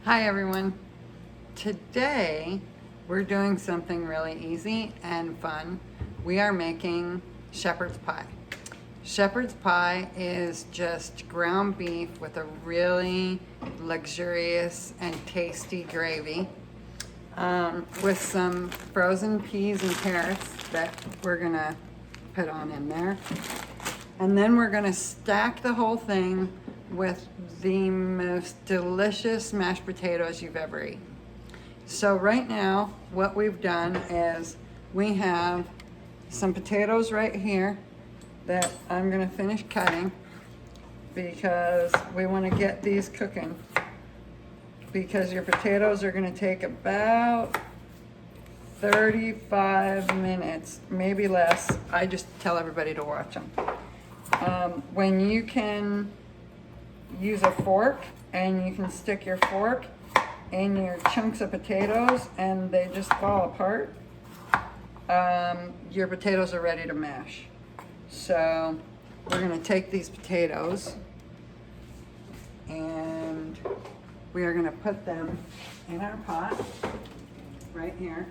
Hi everyone. Today we're doing something really easy and fun. We are making shepherd's pie. Shepherd's pie is just ground beef with a really luxurious and tasty gravy with some frozen peas and carrots that we're gonna put on in there. And then we're gonna stack the whole thing with the most delicious mashed potatoes you've ever eaten. So right now, what we've done is we have some potatoes right here that I'm gonna finish cutting because we wanna get these cooking, because your potatoes are gonna take about 35 minutes, maybe less. I just tell everybody to watch them. When you can use a fork and you can stick your fork in your chunks of potatoes and they just fall apart, your potatoes are ready to mash. So we're gonna take these potatoes and we are gonna put them in our pot right here.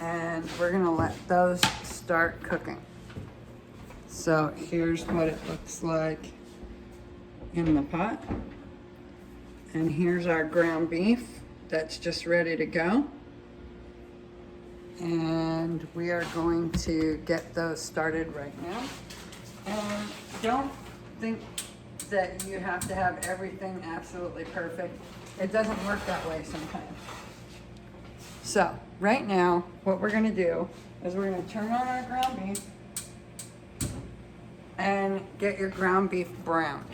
And we're gonna let those start cooking. So here's what it looks like in the pot. And here's our ground beef that's just ready to go. And we are going to get those started right now. And don't think that you have to have everything absolutely perfect. It doesn't work that way sometimes. So right now, what we're gonna do is we're gonna turn on our ground beef and get your ground beef browned.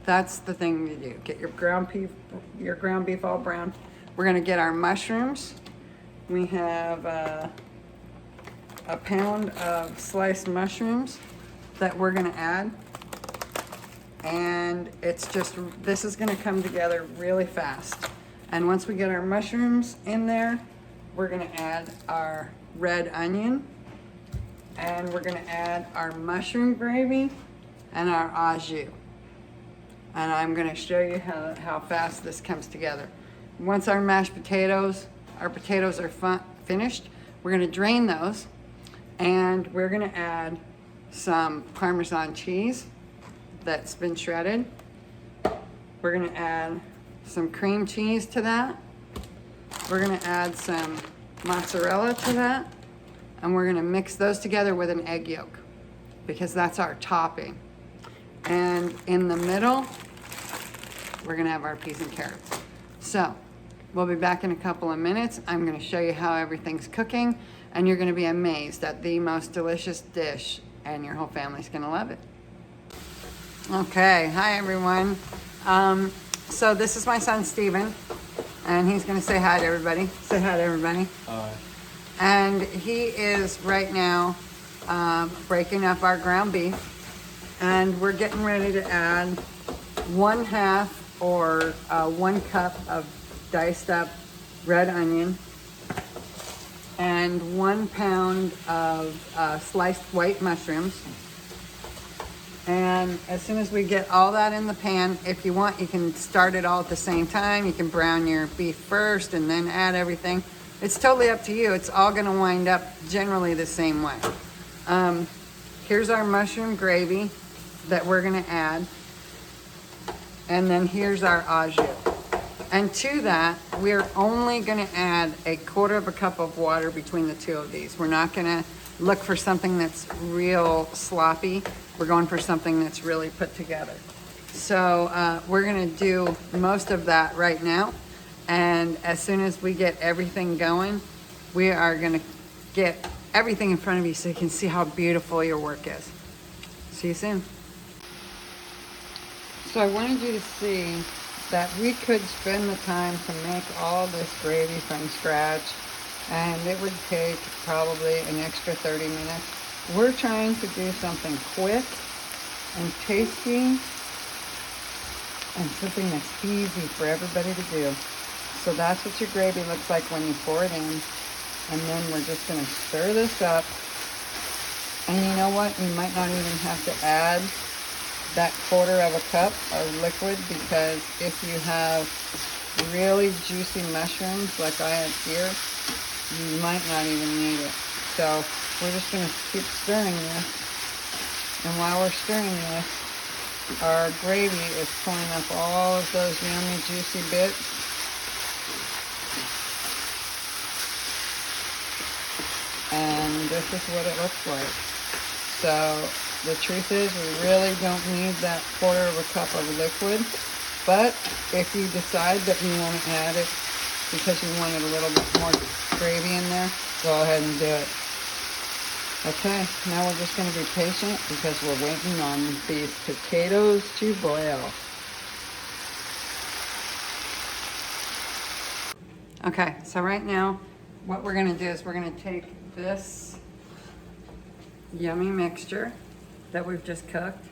That's the thing to do. Get your ground beef all browned. We're gonna get our mushrooms. We have a pound of sliced mushrooms that we're gonna add. And this is gonna come together really fast. And once we get our mushrooms in there, we're gonna add our red onion, and we're gonna add our mushroom gravy and our au jus. And I'm gonna show you how fast this comes together. Once our potatoes are finished, we're gonna drain those, and we're gonna add some Parmesan cheese that's been shredded. We're gonna add some cream cheese to that. We're gonna add some mozzarella to that, and we're gonna mix those together with an egg yolk because that's our topping. And in the middle, we're gonna have our peas and carrots. So we'll be back in a couple of minutes. I'm gonna show you how everything's cooking, and you're gonna be amazed at the most delicious dish, and your whole family's gonna love it. Okay, hi everyone. So this is my son, Steven. And he's gonna say hi to everybody. Say hi to everybody. Hi. And he is right now breaking up our ground beef. And we're getting ready to add 1/2 or 1 cup of diced up red onion and 1 pound of sliced white mushrooms. And as soon as we get all that in the pan, if you want, you can start it all at the same time. You can brown your beef first and then add everything. It's totally up to you. It's all gonna wind up generally the same way. Here's our mushroom gravy that we're gonna add. And then here's our au jus. And to that, we're only gonna add 1/4 cup of water between the two of these. We're not gonna look for something that's real sloppy. We're going for something that's really put together. So we're gonna do most of that right now. And as soon as we get everything going, we are gonna get everything in front of you so you can see how beautiful your work is. See you soon. So I wanted you to see that we could spend the time to make all this gravy from scratch, and it would take probably an extra 30 minutes. We're trying to do something quick and tasty and something that's easy for everybody to do. So that's what your gravy looks like when you pour it in. And then we're just gonna stir this up. And you know what? You might not even have to add that quarter of a cup of liquid, because if you have really juicy mushrooms like I have here, you might not even need it. So we're just going to keep stirring this. And while we're stirring this, our gravy is pulling up all of those yummy juicy bits. And this is what it looks like. So the truth is, we really don't need that quarter of a cup of liquid. But if you decide that you want to add it because you wanted a little bit more gravy in there, go ahead and do it. Okay, now we're just going to be patient because we're waiting on these potatoes to boil. Okay, so right now what we're going to do is we're going to take this yummy mixture that we've just cooked,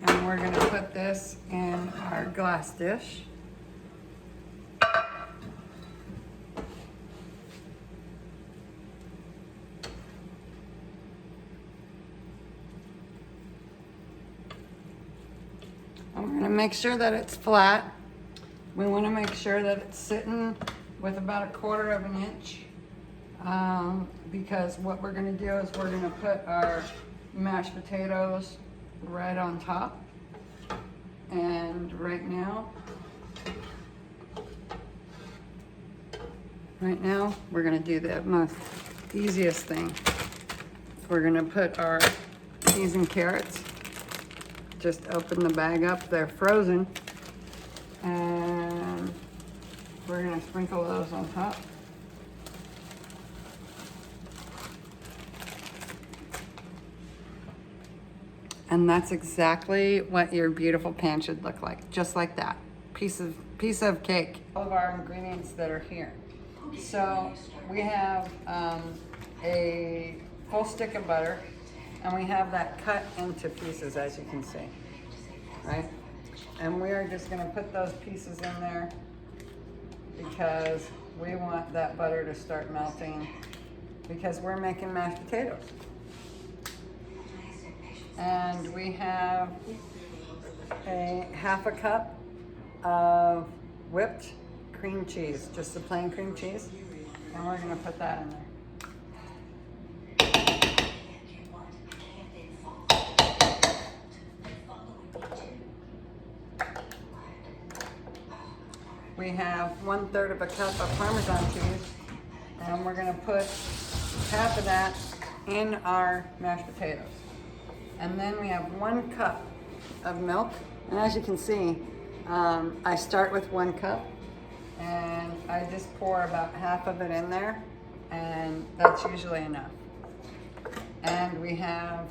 and we're going to put this in our glass dish. And we're going to make sure that it's flat. We want to make sure that it's sitting with about 1/4 of an inch. Because what we're going to do is we're going to put our mashed potatoes right on top. And right now we're going to do the most easiest thing. We're going to put our peas and carrots. Just open the bag up, they're frozen. And we're going to sprinkle those on top. And that's exactly what your beautiful pan should look like, just like that. Piece of cake. All of our ingredients that are here. So we have a full stick of butter, and we have that cut into pieces, as you can see, right? And we are just gonna put those pieces in there because we want that butter to start melting, because we're making mashed potatoes. And we have a 1/2 cup of whipped cream cheese, just the plain cream cheese. And we're gonna put that in there. We have 1/3 of a cup of Parmesan cheese, and we're gonna put 1/2 of that in our mashed potatoes. And then we have 1 cup of milk. And as you can see, I start with 1 cup, and I just pour about 1/2 of it in there, and that's usually enough. And we have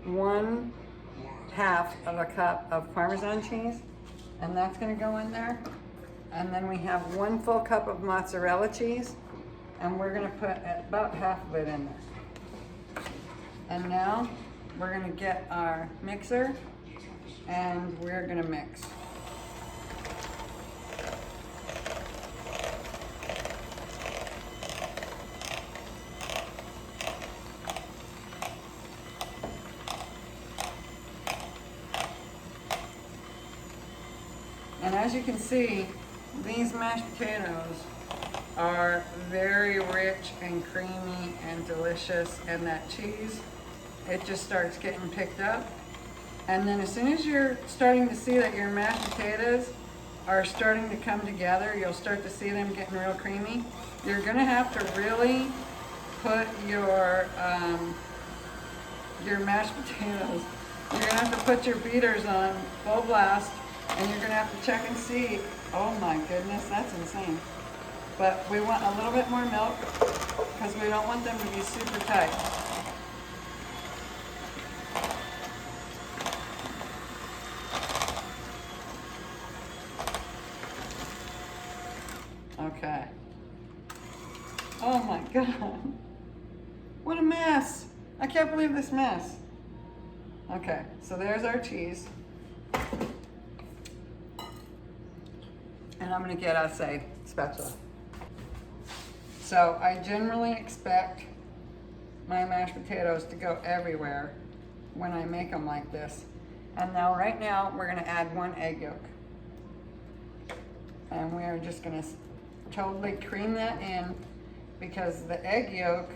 1/2 of a cup of Parmesan cheese, and that's gonna go in there. And then we have 1 full cup of mozzarella cheese, and we're gonna put about 1/2 of it in there. And now we're gonna get our mixer, and we're gonna mix. And as you can see, these mashed potatoes are very rich and creamy and delicious, and that cheese, it just starts getting picked up. And then as soon as you're starting to see that your mashed potatoes are starting to come together, you'll start to see them getting real creamy. You're gonna have to really put your mashed potatoes, you're gonna have to put your beaters on full blast, and you're gonna have to check and see. Oh my goodness, that's insane. But we want a little bit more milk because we don't want them to be super tight. Okay. Oh my God. What a mess. I can't believe this mess. Okay, so there's our cheese. And I'm gonna get us a spatula. So I generally expect my mashed potatoes to go everywhere when I make them like this. And now, right now, we're gonna add 1 egg yolk. And we are just gonna totally cream that in because the egg yolk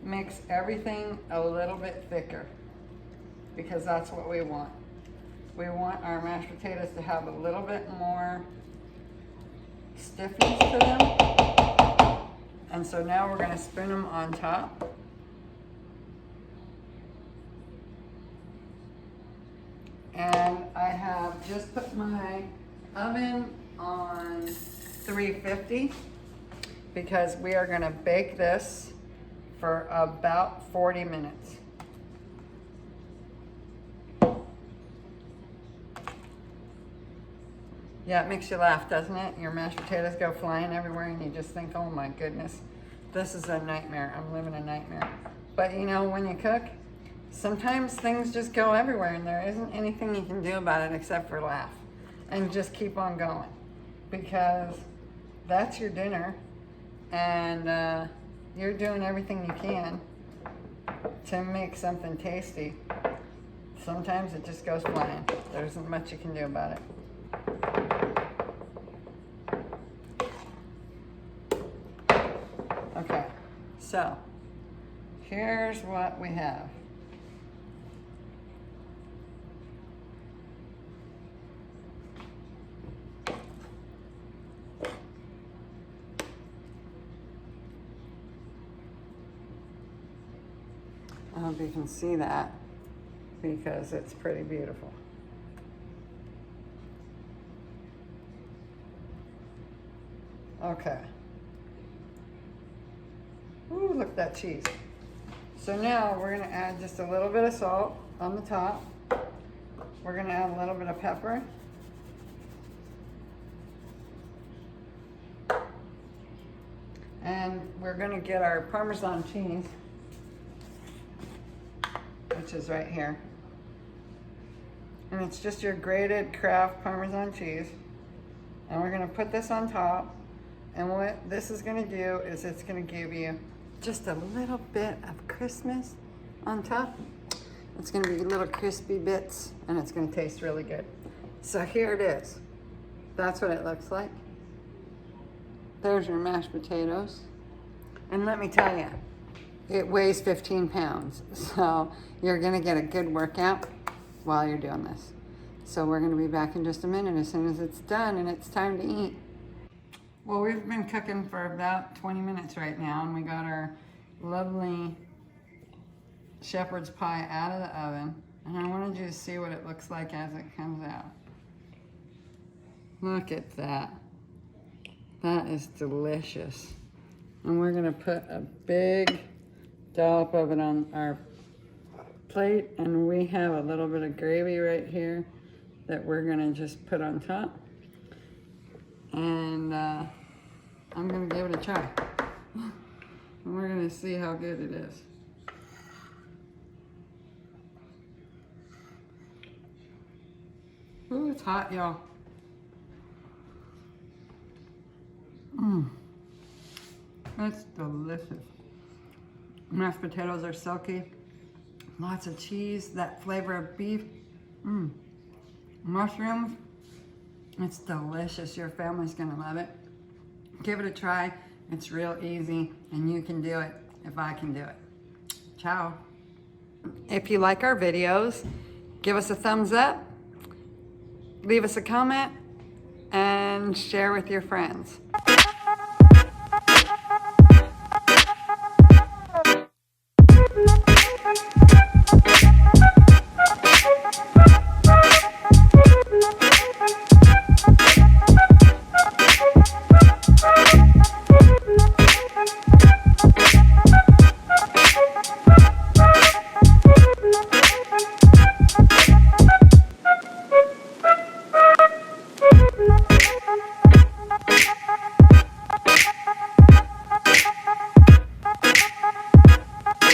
makes everything a little bit thicker because that's what we want. We want our mashed potatoes to have a little bit more stiffness to them. And so now we're gonna spoon them on top. And I have just put my oven on 350 because we are gonna bake this for about 40 minutes. Yeah, it makes you laugh, doesn't it? Your mashed potatoes go flying everywhere and you just think, oh my goodness, this is a nightmare. I'm living a nightmare. But you know, when you cook, sometimes things just go everywhere and there isn't anything you can do about it except for laugh and just keep on going because that's your dinner and you're doing everything you can to make something tasty. Sometimes it just goes flying. There isn't much you can do about it. Okay, so here's what we have. I hope you can see that because it's pretty beautiful. Okay. Ooh, look at that cheese. So now we're gonna add just a little bit of salt on the top. We're gonna add a little bit of pepper. And we're gonna get our Parmesan cheese, which is right here. And it's just your grated Kraft Parmesan cheese. And we're gonna put this on top. And what this is gonna do is it's gonna give you just a little bit of crispness on top. It's gonna be little crispy bits and it's gonna taste really good. So here it is. That's what it looks like. There's your mashed potatoes. And let me tell you, it weighs 15 pounds. So you're gonna get a good workout while you're doing this. So we're gonna be back in just a minute as soon as it's done and it's time to eat. Well, we've been cooking for about 20 minutes right now and we got our lovely shepherd's pie out of the oven. And I wanted you to see what it looks like as it comes out. Look at that. That is delicious. And we're gonna put a big dollop of it on our plate and we have a little bit of gravy right here that we're gonna just put on top. And I'm gonna give it a try. And we're gonna see how good it is. Ooh, it's hot, y'all. That's delicious. Mashed potatoes are silky. Lots of cheese, that flavor of beef. Mushrooms. It's delicious. Your family's gonna love it. Give it a try. It's real easy and you can do it if I can do it. Ciao. If you like our videos, give us a thumbs up, leave us a comment, and share with your friends.